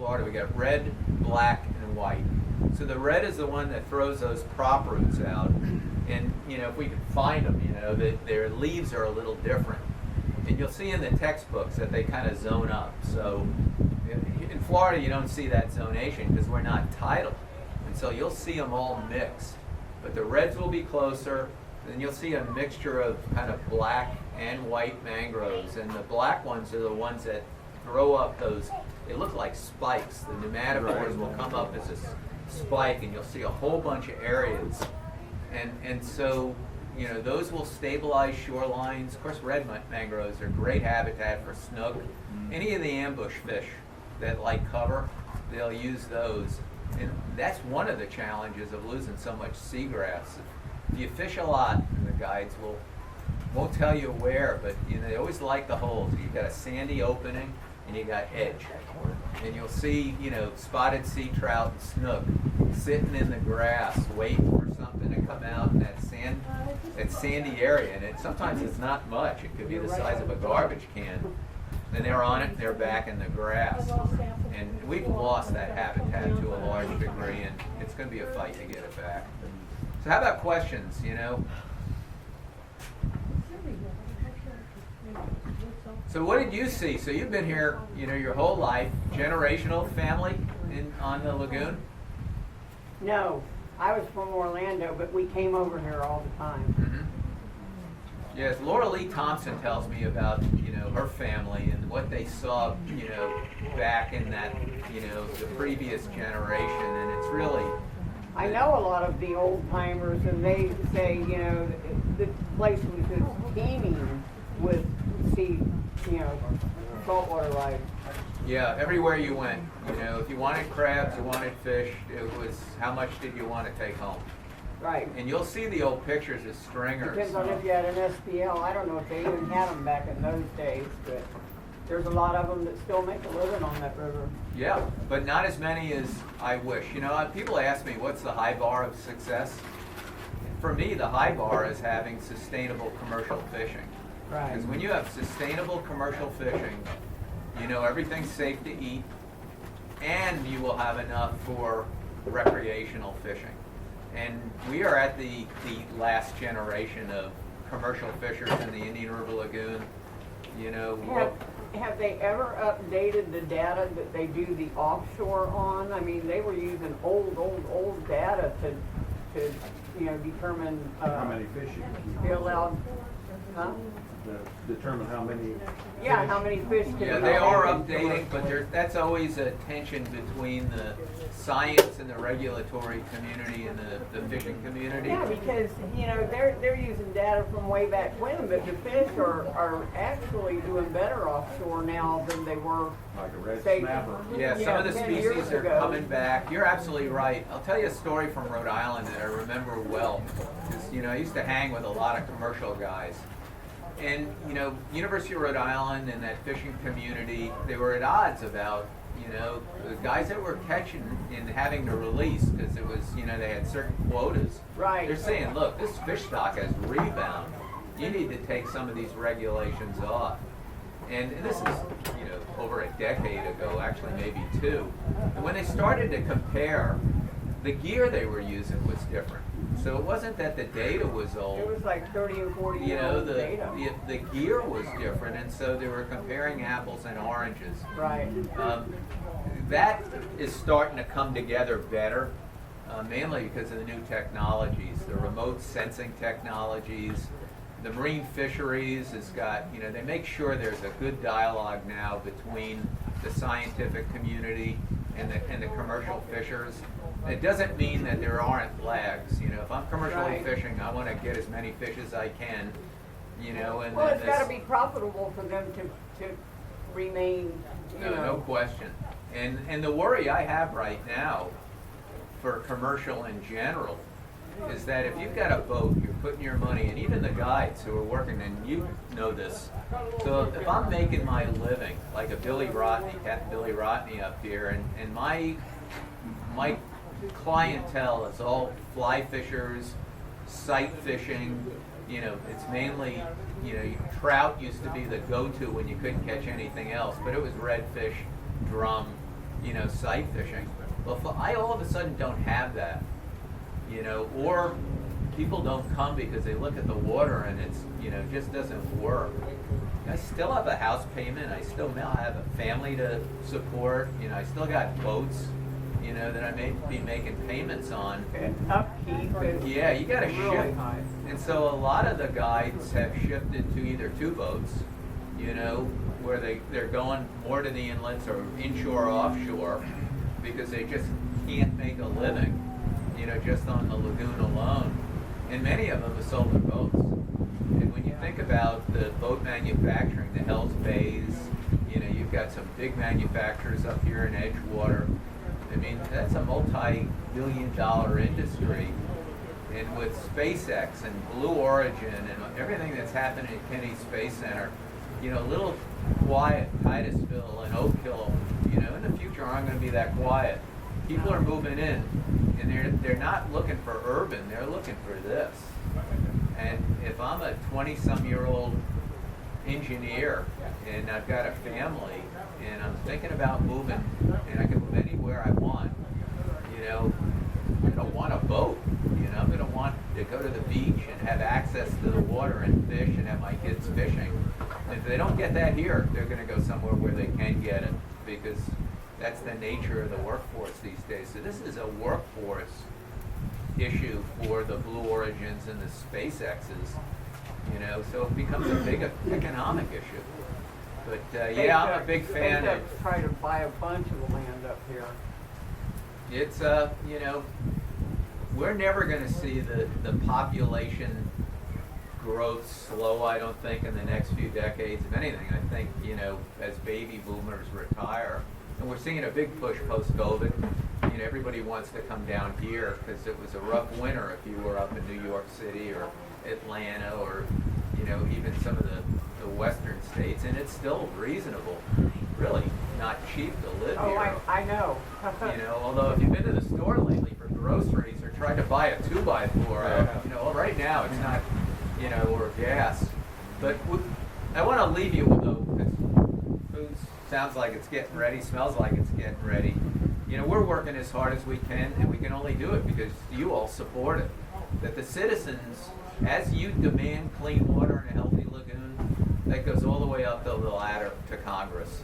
Florida, we got red, black, and white. So the red is the one that throws those prop roots out. And, if we can find them, that their leaves are a little different. And you'll see in the textbooks that they kind of zone up. So in Florida, you don't see that zonation because we're not tidal. And so you'll see them all mixed. But the reds will be closer. Then you'll see a mixture of kind of black and white mangroves. And the black ones are the ones that throw up those, they look like spikes. The pneumatophores will come up as a spike, and you'll see a whole bunch of areas. And so, those will stabilize shorelines. Of course, red mangroves are great habitat for snook. Any of the ambush fish that like cover, they'll use those. And that's one of the challenges of losing so much seagrass. If you fish a lot, the guides won't tell you where, but they always like the holes. You've got a sandy opening and you got edge. And you'll see, spotted sea trout and snook sitting in the grass waiting for something to come out in that sandy area. And sometimes it's not much. It could be the size of a garbage can. Then they're on it and they're back in the grass. And we've lost that habitat to a large degree, and it's going to be a fight to get it back. So how about questions, So what did you see? So you've been here, your whole life, generational family on the lagoon? No, I was from Orlando, but we came over here all the time. Mm-hmm. Yes, Laura Lee Thompson tells me about, her family and what they saw, back in that, the previous generation, and it's really... I know a lot of the old timers, and they say, the place was just teeming with saltwater life. Yeah, everywhere you went, if you wanted crabs, you wanted fish, it was how much did you want to take home? Right. And you'll see the old pictures of stringers. Depends on if you had an SPL. I don't know if they even had them back in those days, but there's a lot of them that still make a living on that river. Yeah, but not as many as I wish. People ask me, what's the high bar of success? For me, the high bar is having sustainable commercial fishing. Right. Because when you have sustainable commercial fishing, everything's safe to eat, and you will have enough for recreational fishing. And we are at the last generation of commercial fishers in the Indian River Lagoon. Have they ever updated the data that they do the offshore on? I mean, they were using old data to determine how many fish you can the allowed. Huh? determine how many. Yeah, how many fish can Yeah, you they have are in updating, but that's always a tension between the science and the regulatory community and the fishing community. Yeah, because they're using data from way back when, but the fish are actually doing better offshore now than they were. Like a red say, snapper. Yeah, some of the 10 years species are ago. coming back. You're absolutely right. I'll tell you a story from Rhode Island that I remember well. 'Cause, I used to hang with a lot of commercial guys. And, University of Rhode Island and that fishing community, they were at odds about, the guys that were catching and having to release because it was, they had certain quotas. Right. They're saying, look, this fish stock has rebound. You need to take some of these regulations off. And this is, over a decade ago, actually maybe two. And when they started to compare, the gear they were using was different. So it wasn't that the data was old. It was like 30 and 40 year old data. The gear was different, and so they were comparing apples and oranges. Right. That is starting to come together better, mainly because of the new technologies, the remote sensing technologies. The marine fisheries has got, they make sure there's a good dialogue now between the scientific community and the commercial fishers. It doesn't mean that there aren't lags. If I'm commercially Right. fishing, I want to get as many fish as I can. And Well, then it's got to be profitable for them to remain. No question. And the worry I have right now for commercial in general is that if you've got a boat, you're putting your money, and even the guides who are working, and you know this. So if I'm making my living, like a Captain Billy Rodney up here, and my clientele is all fly fishers, sight fishing, it's mainly, trout used to be the go-to when you couldn't catch anything else, but it was redfish, drum, you know, sight fishing. Well, if I all of a sudden don't have that, you know, or people don't come because they look at the water and it's, you know, just doesn't work. I still have a house payment. I still have a family to support. You know, I still got boats, you know, that I may be making payments on. And upkeep is Yeah, you got to really shift. high. And so a lot of the guides have shifted to either two boats, you know, where they're going more to the inlets or inshore, offshore, because they just can't make a living, you know, just on the lagoon alone. And many of them have sold their boats. And when you think about the boat manufacturing, the Hells Bays, you know, you've got some big manufacturers up here in Edgewater. I mean, that's a multi-billion-dollar industry. And with SpaceX and Blue Origin and everything that's happening at Kennedy Space Center, you know, little quiet Titusville and Oak Hill, you know, in the future aren't going to be that quiet. People are moving in, and they're not looking for urban, they're looking for this. And if I'm a 20-some-year-old engineer and I've got a family and I'm thinking about moving and I can move anywhere I want, you know, I'm going to want a boat. You know, I'm going to want to go to the beach and have access to the water and fish and have my kids fishing. And if they don't get that here, they're going to go somewhere where they can get it, because that's the nature of the workforce these days. So this is a workforce issue for the Blue Origins and the SpaceXs, you know, so it becomes a big economic issue. But yeah, I'm a big fan of... SpaceX tried to buy a bunch of the land up here. It's, you know, we're never going to see the population growth slow, I don't think, in the next few decades. If anything, I think, you know, as baby boomers retire, and we're seeing a big push post-COVID. You know, everybody wants to come down here because it was a rough winter if you were up in New York City or Atlanta or, you know, even some of the western states, and it's still reasonable. Really not cheap to live Oh, here. I know. You know, although if you've been to the store lately for groceries or tried to buy a 2x4, you know, well, right now it's not, you know, or gas. But I want to leave you with, though, because food sounds like it's getting ready, smells like it's getting ready. You know, we're working as hard as we can, and we can only do it because you all support it. That the citizens, as you demand clean water and a healthy lagoon, that goes all the way up the ladder to Congress.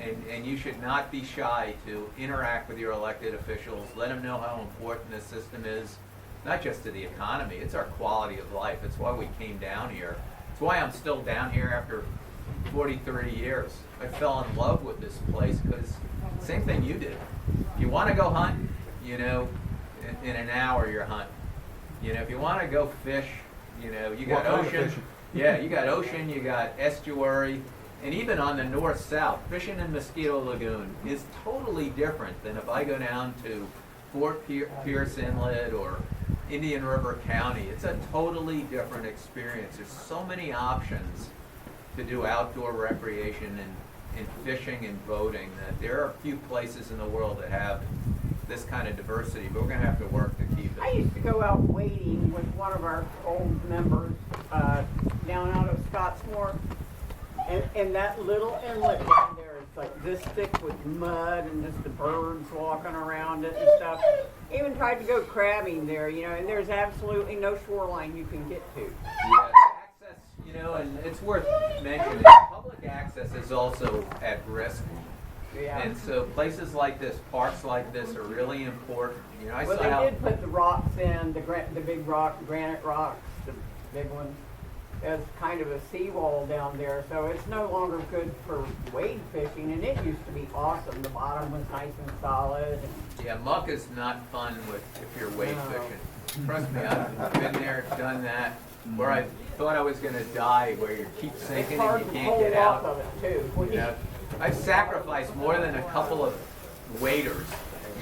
And you should not be shy to interact with your elected officials. Let them know how important this system is, not just to the economy. It's our quality of life. It's why we came down here. It's why I'm still down here after 43 years. I fell in love with this place because same thing you did. You want to go hunt, you know, in an hour you're hunting. You know, if you want to go fish, you know, you got What kind of ocean. fishing? Yeah, you got ocean, you got estuary. And even on the north-south, fishing in Mosquito Lagoon is totally different than if I go down to Fort Pierce Inlet or Indian River County. It's a totally different experience. There's so many options to do outdoor recreation and fishing and boating that there are few places in the world that have this kind of diversity, but we're going to have to work to keep I it. used to go out wading with one of our old members down out of Scottsmore. And that little inlet down there is like this thick with mud and just the birds walking around it and stuff. Even tried to go crabbing there, you know, and there's absolutely no shoreline you can get to. Yeah, access, you know, and it's worth mentioning, public access is also at risk. Yeah. And so places like this, parks like this are really important. You know, I Well, saw how... they did put the rocks in, the big granite rocks, the big ones, as kind of a seawall down there. So it's no longer good for wade fishing, and it used to be awesome. The bottom was nice and solid. Yeah, muck is not fun if you're wade No. fishing. Trust me, I've been there, done that, where I thought I was going to die, where you keep It's sinking hard and to you pull can't get off out. of it too. When You know, I've sacrificed more than a couple of waders,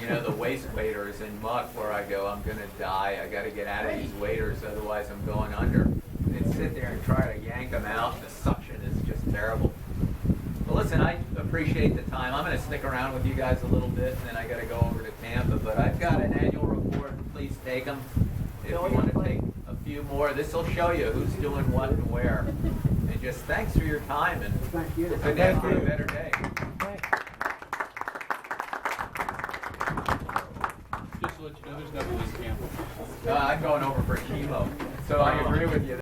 you know, the waist waders in muck where I go, I'm going to die. I got to get out of these waders, otherwise I'm going under. And sit there and try to yank them out. The suction is just terrible. Well, listen, I appreciate the time. I'm going to stick around with you guys a little bit, and then I got to go over to Tampa. But I've got an annual report. Please take them. If you want to take a few more, this will show you who's doing what and where. And just thanks for your time, and Thank you. good day for a better day. let you know there's nothing in camp. I'm going over for chemo, so I agree with you.